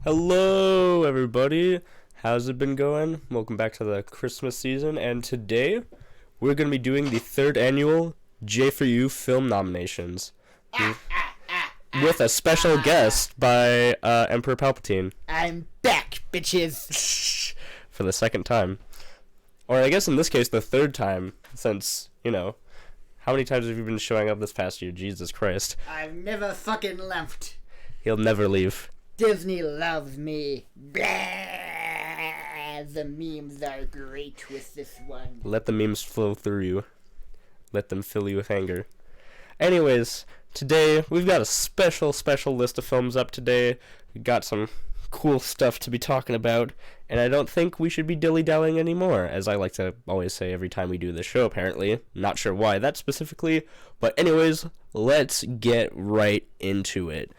Hello, everybody. How's it been going? Welcome back to the Christmas season, and today we're going to be doing the third annual J4U film nominations with a special guest by Emperor Palpatine. I'm back, bitches. For the second time. Or I guess in this case, the third time, since, how many times have you been showing up this past year? Jesus Christ. I've never fucking left. He'll never leave. Disney loves me. Blah. The memes are great with this one. Let the memes flow through you. Let them fill you with anger. Anyways, today we've got a special list of films up today. We got some cool stuff to be talking about, and I don't think we should be dilly-dallying anymore, as I like to always say every time we do this show, apparently. Not sure why that specifically, but anyways, let's get right into it.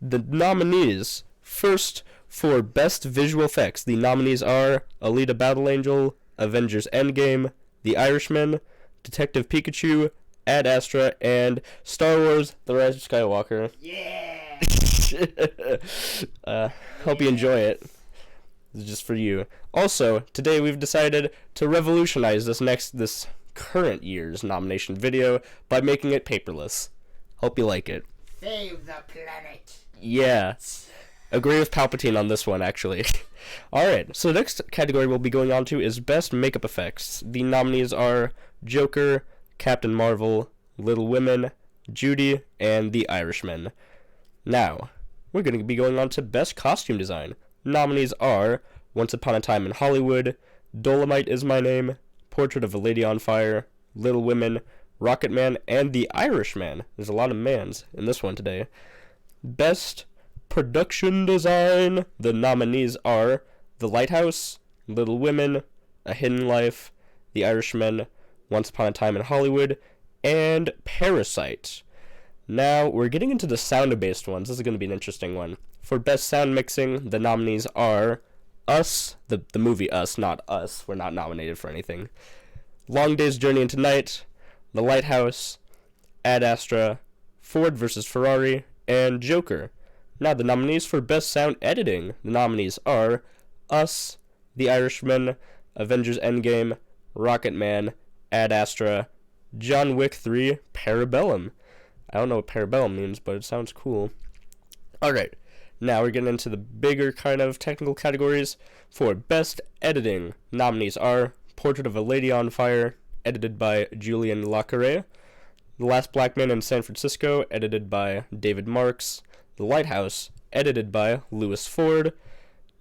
The nominees. First, for Best Visual Effects, the nominees are Alita Battle Angel, Avengers Endgame, The Irishman, Detective Pikachu, Ad Astra, and Star Wars The Rise of Skywalker. Yeah! Hope you enjoy it. This is just for you. Also, today we've decided to revolutionize this current year's nomination video by making it paperless. Hope you like it. Save the planet. Yeah. Agree with Palpatine on this one, actually. Alright, so the next category we'll be going on to is Best Makeup Effects. The nominees are Joker, Captain Marvel, Little Women, Judy, and The Irishman. Now, we're going to be going on to Best Costume Design. Nominees are Once Upon a Time in Hollywood, Dolomite Is My Name, Portrait of a Lady on Fire, Little Women, Rocketman, and The Irishman. There's a lot of mans in this one today. Best Production Design. The nominees are The Lighthouse, Little Women, A Hidden Life, The Irishman, Once Upon a Time in Hollywood, and Parasite. Now, we're getting into the sound-based ones. This is going to be an interesting one. For Best Sound Mixing, the nominees are Us, the movie Us, not Us. We're not nominated for anything. Long Day's Journey into Night, The Lighthouse, Ad Astra, Ford vs. Ferrari, and Joker. Now, the nominees for Best Sound Editing. The nominees are Us, The Irishman, Avengers Endgame, Rocketman, Ad Astra, John Wick 3, Parabellum. I don't know what Parabellum means, but it sounds cool. Alright, now we're getting into the bigger kind of technical categories. For Best Editing, nominees are Portrait of a Lady on Fire, edited by Julian Lacarre, The Last Black Man in San Francisco, edited by David Marks, The Lighthouse, edited by Louis Ford,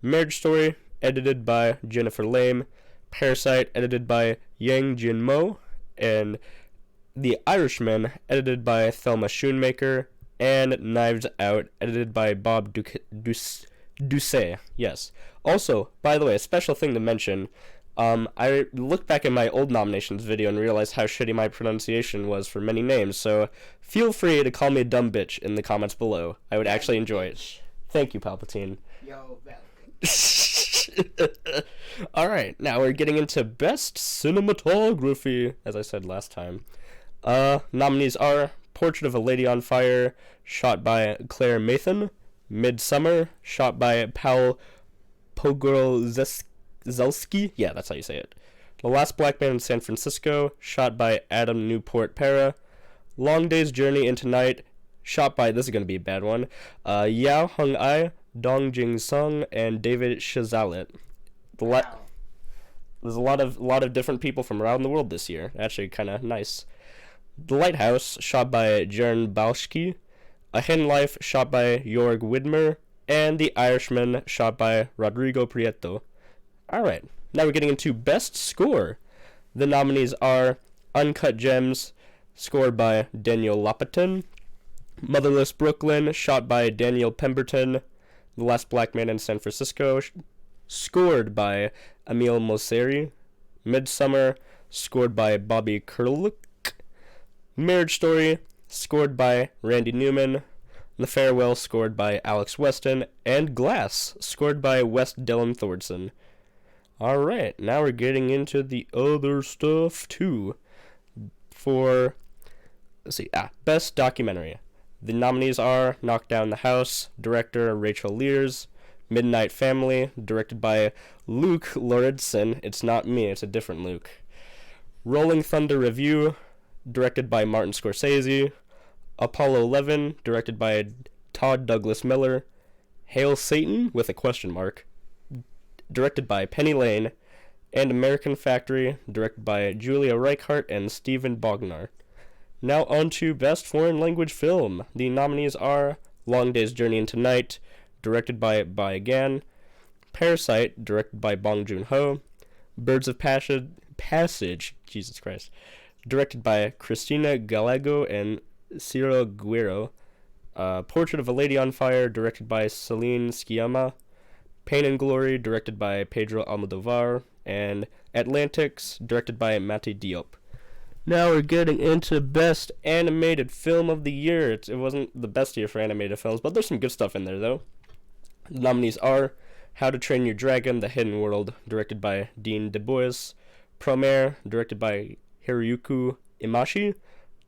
Marriage Story, edited by Jennifer Lame, Parasite, edited by Yang Jin-mo, and The Irishman, edited by Thelma Schoonmaker, and Knives Out, edited by Bob Duce. Yes. Also, by the way, a special thing to mention, I looked back at my old nominations video and realized how shitty my pronunciation was for many names, so feel free to call me a dumb bitch in the comments below. I would actually enjoy it. Thank you, Palpatine. Yo, welcome. Alright, now we're getting into Best Cinematography, as I said last time. Nominees are Portrait of a Lady on Fire, shot by Claire Mathan, Midsommar, shot by Paul Pogorzelski, yeah, that's how you say it. The Last Black Man in San Francisco, shot by Adam Newport Para, Long Day's Journey into Night, shot by, this is going to be a bad one, Yao Hung Ai, Dong Jing Sung, and David Chazelle. Wow. There's a lot of different people from around the world this year. Actually, kind of nice. The Lighthouse, shot by Jern Balski, A Hidden Life, shot by Jorg Widmer, and The Irishman, shot by Rodrigo Prieto. Alright, now we're getting into Best Score. The nominees are Uncut Gems, scored by Daniel Lopatin, Motherless Brooklyn, shot by Daniel Pemberton, The Last Black Man in San Francisco, scored by Emile Mosseri, Midsommar, scored by Bobby Kurlik, Marriage Story, scored by Randy Newman, The Farewell, scored by Alex Weston, and Glass, scored by West Dylan Thordson. Alright, now we're getting into the other stuff, too. For, Best Documentary. The nominees are Knock Down the House, director Rachel Lears, Midnight Family, directed by Luke Lauridsen. It's not me, it's a different Luke. Rolling Thunder Review, directed by Martin Scorsese. Apollo 11, directed by Todd Douglas Miller. Hail Satan, with a question mark, directed by Penny Lane. And American Factory, directed by Julia Reichardt and Stephen Bognar. Now on to Best Foreign Language Film. The nominees are Long Day's Journey into Night, directed by Bai Gan. Parasite, directed by Bong Joon-ho. Birds of Passage, Jesus Christ, directed by Cristina Gallego and Ciro Guerrero. Portrait of a Lady on Fire, directed by Céline Sciamma. Pain and Glory, directed by Pedro Almodovar. And Atlantics, directed by Mati Diop. Now we're getting into Best Animated Film of the Year. It wasn't the best year for animated films, but there's some good stuff in there, though. The nominees are How to Train Your Dragon, The Hidden World, directed by Dean DeBois. Promare, directed by Hiroyuki Imashi.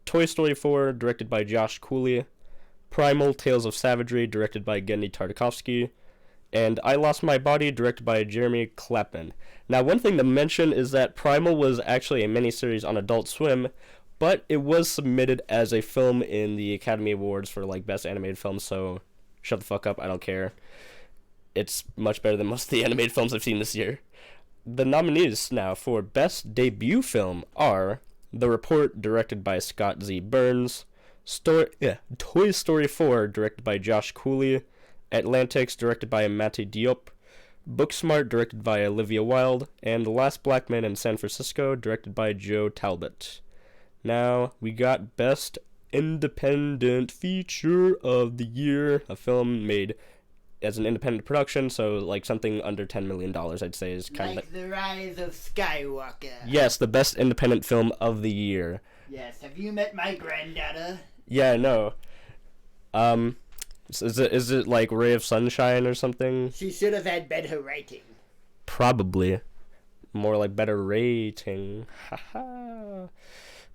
Toy Story 4, directed by Josh Cooley. Primal, Tales of Savagery, directed by Genndy Tartakovsky. And I Lost My Body, directed by Jeremy Clapman. Now, one thing to mention is that Primal was actually a miniseries on Adult Swim, but it was submitted as a film in the Academy Awards for, Best Animated Film, so shut the fuck up, I don't care. It's much better than most of the animated films I've seen this year. The nominees now for Best Debut Film are The Report, directed by Scott Z. Burns. Toy Story 4, directed by Josh Cooley. Atlantics, directed by Mati Diop. Booksmart, directed by Olivia Wilde. And The Last Black Man in San Francisco, directed by Joe Talbot. Now, we got Best Independent Feature of the Year, a film made as an independent production, so something under $10 million, I'd say, is kind of The Rise of Skywalker. Yes, the best independent film of the year. Yes, have you met my granddaughter? Yeah, I know. Is it like Ray of Sunshine or something? She should have had better writing. Probably. More like better rating.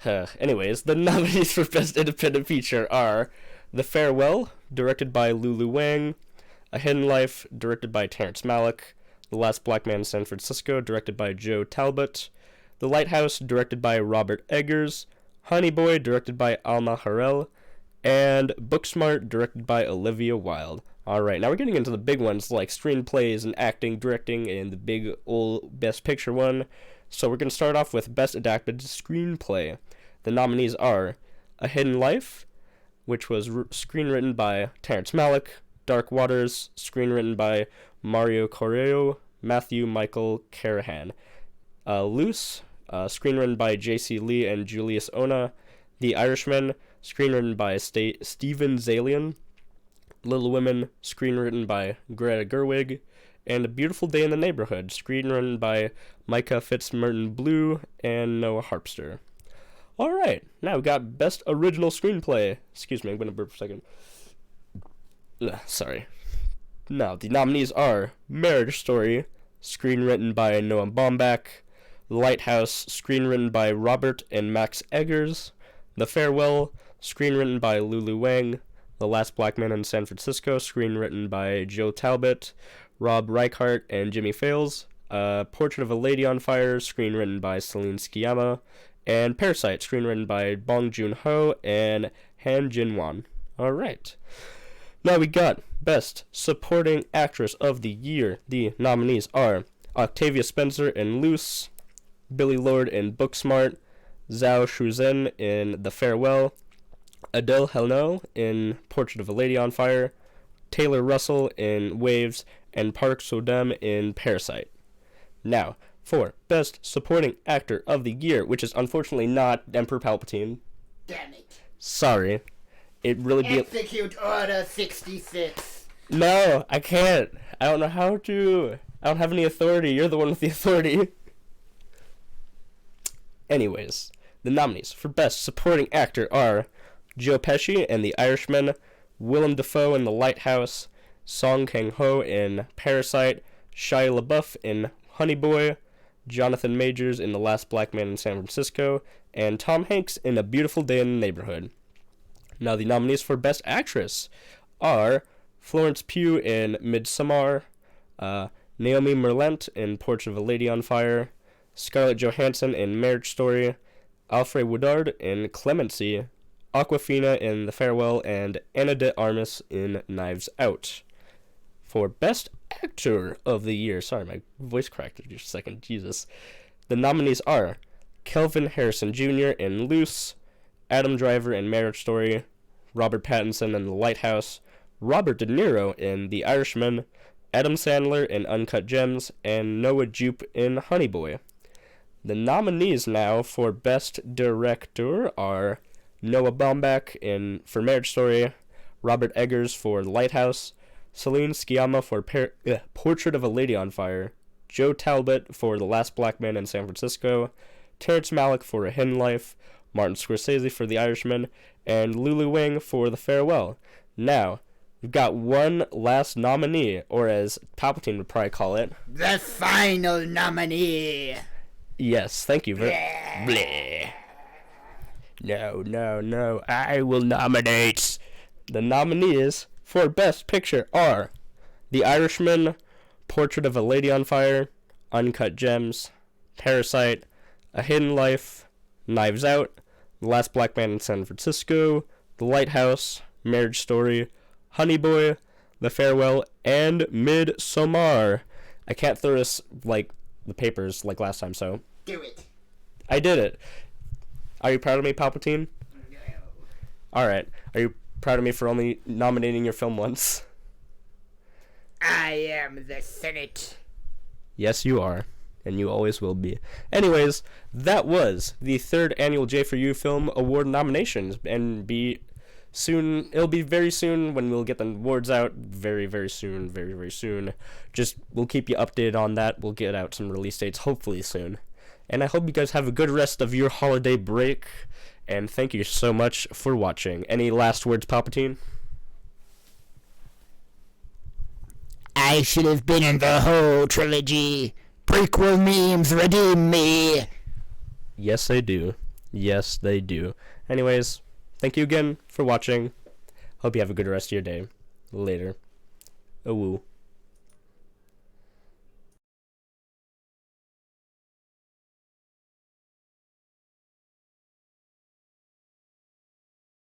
Anyways, the nominees for Best Independent Feature are The Farewell, directed by Lulu Wang. A Hidden Life, directed by Terrence Malick. The Last Black Man in San Francisco, directed by Joe Talbot. The Lighthouse, directed by Robert Eggers. Honey Boy, directed by Alma Harrell. And Booksmart, directed by Olivia Wilde. Alright, now we're getting into the big ones like screenplays and acting, directing, and the big old Best Picture one. So we're going to start off with Best Adapted Screenplay. The nominees are A Hidden Life, which was screenwritten by Terrence Malick. Dark Waters, screenwritten by Mario Correo, Matthew Michael Carahan. Luce, screenwritten by J.C. Lee and Julius Ona. The Irishman, screenwritten by Steven Zalian. Little Women, screenwritten by Greta Gerwig. And A Beautiful Day in the Neighborhood, screenwritten by Micah Fitzmerton-Blue and Noah Harpster. Alright, now we got Best Original Screenplay. Excuse me, I'm going to burp for a second. Sorry. Now, the nominees are Marriage Story, screenwritten by Noah Baumbach. Lighthouse, screenwritten by Robert and Max Eggers. The Farewell, screenwritten by Lulu Wang. The Last Black Man in San Francisco, screenwritten by Joe Talbot, Rob Reichardt, and Jimmy Fails. Portrait of a Lady on Fire, screenwritten by Céline Sciamma. And Parasite, screenwritten by Bong Joon-ho and Han Jin-won. Alright. Now we got Best Supporting Actress of the Year. The nominees are Octavia Spencer in Luce, Billy Lord in Booksmart, Zhao Shuzhen in The Farewell, Adele Haenel in Portrait of a Lady on Fire, Taylor Russell in Waves, and Park So-dam in Parasite. Now, for Best Supporting Actor of the Year, which is unfortunately not Emperor Palpatine. Damn it. Sorry. It really Execute Order 66. No, I can't. I don't know how to. I don't have any authority. You're the one with the authority. Anyways, the nominees for Best Supporting Actor are Joe Pesci in The Irishman, Willem Dafoe in The Lighthouse, Song Kang-ho in Parasite, Shia LaBeouf in Honey Boy, Jonathan Majors in The Last Black Man in San Francisco, and Tom Hanks in A Beautiful Day in the Neighborhood. Now, the nominees for Best Actress are Florence Pugh in Midsommar, Noémie Merlant in Portrait of a Lady on Fire, Scarlett Johansson in Marriage Story, Alfre Woodard in Clemency, Awkwafina in The Farewell, and Ana de Armas in Knives Out. For Best Actor of the Year, sorry, my voice cracked for just a second, Jesus. The nominees are Kelvin Harrison Jr. in Luce, Adam Driver in Marriage Story, Robert Pattinson in The Lighthouse, Robert De Niro in The Irishman, Adam Sandler in Uncut Gems, and Noah Jupe in Honey Boy. The nominees now for Best Director are Noah Baumbach for Marriage Story, Robert Eggers for The Lighthouse, Céline Sciamma for Portrait of a Lady on Fire, Joe Talbot for The Last Black Man in San Francisco, Terrence Malick for A Hidden Life, Martin Scorsese for The Irishman, and Lulu Wang for The Farewell. Now, we've got one last nominee, or as Palpatine would probably call it, the final nominee. Yes, thank you. Bleh. No, I will nominate. The nominees for Best Picture are The Irishman, Portrait of a Lady on Fire, Uncut Gems, Parasite, A Hidden Life, Knives Out, The Last Black Man in San Francisco, The Lighthouse, Marriage Story, Honey Boy, The Farewell, and Midsommar. I can't throw this like the papers like last time, so Do it. I did it. Are you proud of me, Palpatine? No. Alright. Are you proud of me for only nominating your film once? I am the Senate. Yes, you are. And you always will be. Anyways, that was the 3rd annual J4U Film Award nominations. And it'll be very soon when we'll get the awards out. Very, very soon. Very, very soon. We'll keep you updated on that. We'll get out some release dates hopefully soon. And I hope you guys have a good rest of your holiday break. And thank you so much for watching. Any last words, Palpatine? I should have been in the whole trilogy. Prequel memes redeem me. Yes, they do. Yes, they do. Anyways, thank you again for watching. Hope you have a good rest of your day. Later. Awoo.